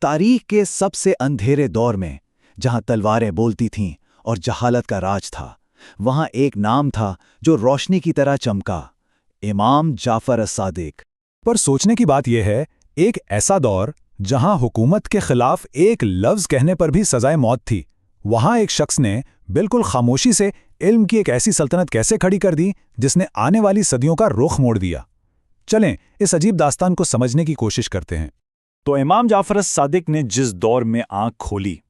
तारीख के सबसे अंधेरे दौर में, जहां तलवारें बोलती थीं और जहालत का राज था, वहां एक नाम था जो रोशनी की तरह चमका, इमाम जाफर as-सादिक। पर सोचने की बात यह है, एक ऐसा दौर जहां हुकूमत के खिलाफ एक लफ्ज कहने पर भी सजाए मौत थी, वहां एक शख्स ने बिल्कुल खामोशी से इल्म की एक ऐसी सल्तनत कैसे खड़ी कर दी जिसने आने वाली सदियों का रुख मोड़ दिया। चलें इस अजीब दास्तान को समझने की कोशिश करते हैं। तो इमाम जाफर as-सादिक ने जिस दौर में आंख खोली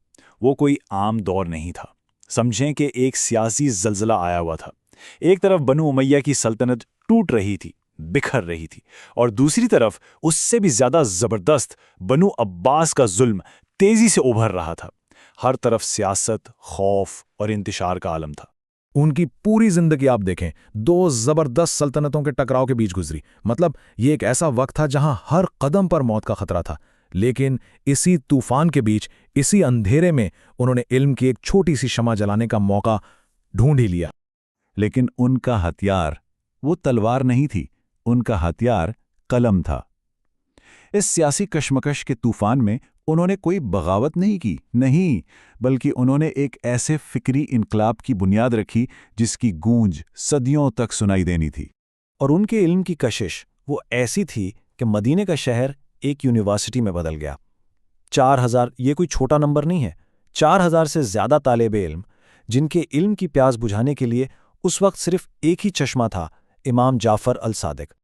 वो कोई आम दौर नहीं था। समझें कि एक सियासी जल्जला आया हुआ था। एक तरफ बनु उमैया की सल्तनत टूट रही थी, बिखर रही थी, और दूसरी तरफ उससे भी ज्यादा जबरदस्त बनु अब्बास का जुल्म तेजी से उभर रहा था। हर तरफ सियासत, खौफ और इंतशार का आलम था। उनकी पूरी जिंदगी आप देखें, दो जबरदस्त सल्तनतों के टकराव के बीच गुजरी। मतलब ये एक ऐसा वक्त था जहां हर कदम पर मौत का खतरा था। लेकिन इसी तूफान के बीच, इसी अंधेरे में उन्होंने इल्म की एक छोटी सी शमा जलाने का मौका ढूंढ ही लिया। लेकिन उनका हथियार वो तलवार नहीं थी, उनका हथियार कलम था। इस सियासी कशमकश के तूफान में उन्होंने कोई बगावत नहीं की, नहीं, बल्कि उन्होंने एक ऐसे फिक्री इनकलाब की बुनियाद रखी जिसकी गूंज सदियों तक सुनाई देनी थी। और उनके इल्म की कशिश वो ऐसी थी कि मदीने का शहर एक यूनिवर्सिटी में बदल गया। 4000, ये कोई छोटा नंबर नहीं है। 4000 से ज्यादा तालिबे इल्म, जिनके इल्म की प्यास बुझाने के लिए उस वक्त सिर्फ एक ही चश्मा था, इमाम जाफर अल-सादिक।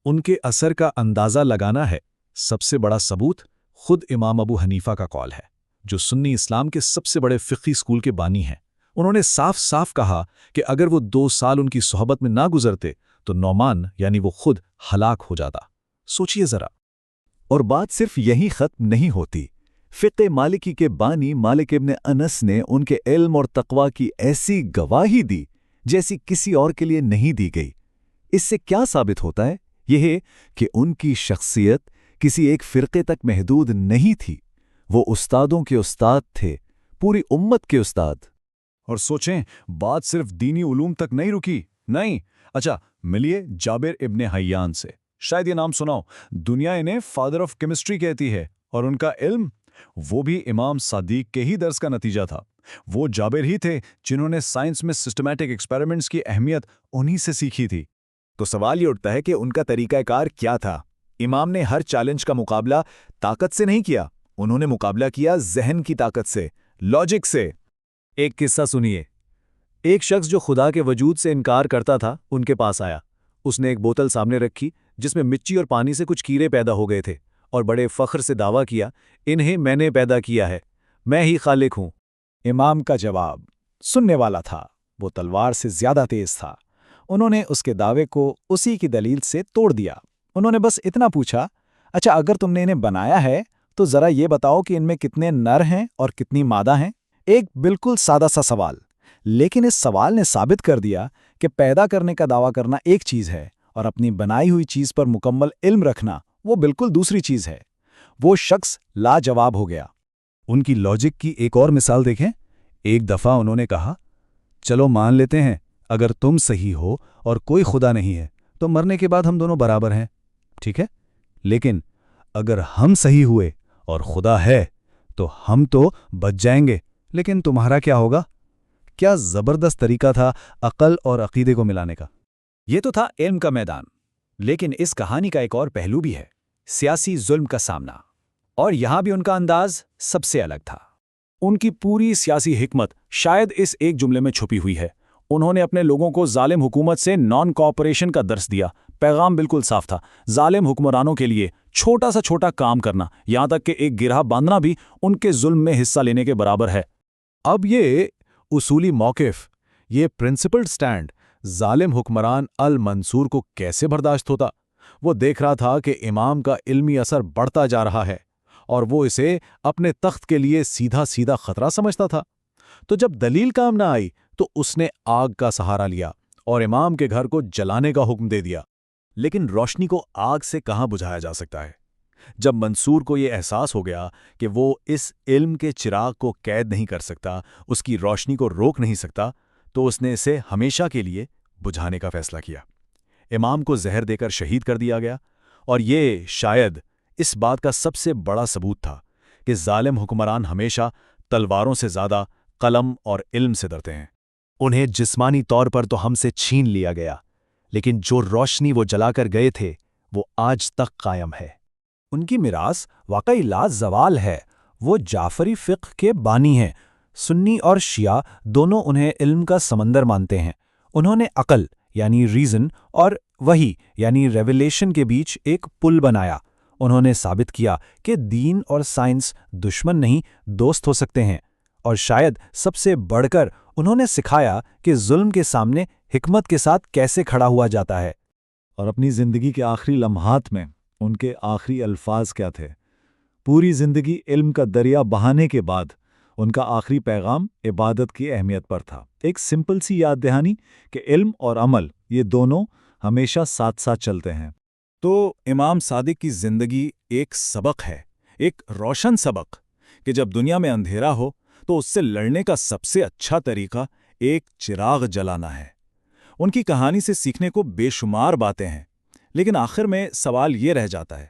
उनके असर का अंदाजा लगाना है, सबसे बड़ा सबूत खुद इमाम अबू हनीफा का कौल है, जो सुन्नी इस्लाम के सबसे बड़े फिक़ी स्कूल के बानी हैं। उन्होंने साफ साफ कहा कि अगर वो 2 साल उनकी सोहबत में ना गुजरते तो नौमान यानी वो खुद हलाक हो जाता। सोचिए जरा। और बात सिर्फ यही खत्म नहीं होती। फ़िक़्ह मालिकी के बानी मालिक इब्न अनस ने उनके इल्म और तक़वा की ऐसी गवाही दी जैसी किसी और के लिए नहीं दी गई। इससे क्या साबित होता है? यह कि उनकी शख्सियत किसी एक फ़िरक़े तक महदूद नहीं थी। वो उस्तादों के उस्ताद थे, पूरी उम्मत के उस्ताद। और सोचें, बात सिर्फ दीनी उलूम तक नहीं रुकी। नहीं, अच्छा, मिलिए जाबिर इब्न हय्यान से। शायद ये नाम सुनाओ। दुनिया इन्हें फादर ऑफ केमिस्ट्री कहती है, और उनका इल्म वो भी इमाम सादिक के ही दर्स का नतीजा था। वो जाबिर ही थे जिन्होंने साइंस में सिस्टमैटिक एक्सपेरिमेंट्स की अहमियत उन्हीं से सीखी थी। तो सवाल ये उठता है कि उनका तरीक़ाकार क्या था? इमाम ने हर चैलेंज का मुकाबला ताकत से नहीं किया, उन्होंने मुकाबला किया जहन की ताकत से, लॉजिक से। एक किस्सा सुनिए। एक शख्स जो खुदा के वजूद से इनकार करता था उनके पास आया। उसने एक बोतल सामने रखी जिसमें मिट्टी और पानी से कुछ कीड़े पैदा हो गए थे, और बड़े फख्र से दावा किया, इन्हें मैंने पैदा किया है, मैं ही खालिक हूं। इमाम का जवाब सुनने वाला था, वो तलवार से ज्यादा तेज था। उन्होंने उसके दावे को उसी की दलील से तोड़ दिया। उन्होंने बस इतना पूछा, अच्छा, अगर तुमने इन्हें बनाया है तो जरा ये बताओ कि इनमें कितने नर हैं और कितनी मादा हैं। एक बिल्कुल सादा सा सवाल, लेकिन इस सवाल ने साबित कर दिया कि पैदा करने का दावा करना एक चीज है और अपनी बनाई हुई चीज पर मुकम्मल इल्म रखना वो बिल्कुल दूसरी चीज है। वो शख्स लाजवाब हो गया। उनकी लॉजिक की एक और मिसाल देखें। एक दफा उन्होंने कहा, चलो मान लेते हैं अगर तुम सही हो और कोई खुदा नहीं है तो मरने के बाद हम दोनों बराबर हैं, ठीक है? लेकिन अगर हम सही हुए और खुदा है तो हम तो बच जाएंगे, लेकिन तुम्हारा क्या होगा? क्या जबरदस्त तरीका था अकल और अकीदे को मिलाने का। ये तो था इल्म का मैदान, लेकिन इस कहानी का एक और पहलू भी है, सियासी जुल्म का सामना। और यहां भी उनका अंदाज सबसे अलग था। उनकी पूरी सियासी हिकमत शायद इस एक जुमले में छुपी हुई है। उन्होंने अपने लोगों को जालिम हुकूमत से नॉन कोऑपरेशन का दर्स दिया। पैगाम बिल्कुल साफ था, जालिम हुक्मरानों के लिए छोटा सा छोटा काम करना, यहां तक कि एक गिरहा बांधना भी उनके जुल्म में हिस्सा लेने के बराबर है। अब ये उसूली मौक़िफ़, ये प्रिंसिपल्ड स्टैंड जालिम हुक्मरान अल मंसूर को कैसे बर्दाश्त होता? वो देख रहा था कि इमाम का इल्मी असर बढ़ता जा रहा है और वो इसे अपने तख्त के लिए सीधा सीधा खतरा समझता था। तो जब दलील काम ना आई तो उसने आग का सहारा लिया और इमाम के घर को जलाने का हुक्म दे दिया। लेकिन रोशनी को आग से कहाँ बुझाया जा सकता है? जब मंसूर को यह एहसास हो गया कि वो इस इल्म के चिराग को कैद नहीं कर सकता, उसकी रोशनी को रोक नहीं सकता, तो उसने इसे हमेशा के लिए बुझाने का फैसला किया। इमाम को जहर देकर शहीद कर दिया गया, और ये शायद इस बात का सबसे बड़ा सबूत था کہ ظالم حکمران ہمیشہ تلواروں سے زیادہ قلم اور علم سے ڈرتے ہیں۔ انہیں جسمانی طور پر تو ہم سے چھین لیا گیا، لیکن جو روشنی وہ جلا کر گئے تھے وہ آج تک قائم ہے۔ ان کی میراث واقعی لازوال ہے۔ وہ جعفری فقہ کے بانی ہیں۔ سنی اور شیعہ دونوں انہیں علم کا سمندر مانتے ہیں۔ انہوں نے عقل یعنی ریزن اور وحی یعنی ریویلیشن کے بیچ ایک پل بنایا۔ انہوں نے ثابت کیا کہ دین اور سائنس دشمن نہیں دوست ہو سکتے ہیں، اور شاید سب سے بڑھ کر انہوں نے سکھایا کہ ظلم کے سامنے حکمت کے ساتھ کیسے کھڑا ہوا جاتا ہے۔ اور اپنی زندگی کے آخری لمحات میں ان کے آخری الفاظ کیا تھے؟ پوری زندگی علم کا دریا بہانے کے بعد ان کا آخری پیغام عبادت کی اہمیت پر تھا۔ ایک سمپل سی یاد دہانی کہ علم اور عمل یہ دونوں ہمیشہ ساتھ ساتھ چلتے ہیں۔ تو امام صادق کی زندگی ایک سبق ہے، ایک روشن سبق، کہ جب دنیا میں اندھیرا ہو تو اس سے لڑنے کا سب سے اچھا طریقہ ایک چراغ جلانا ہے۔ ان کی کہانی سے سیکھنے کو بے شمار باتیں ہیں، لیکن آخر میں سوال یہ رہ جاتا ہے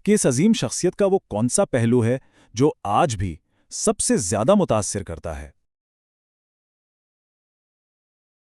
کہ اس عظیم شخصیت کا وہ کون سا پہلو ہے جو آج بھی سب سے زیادہ متاثر کرتا ہے؟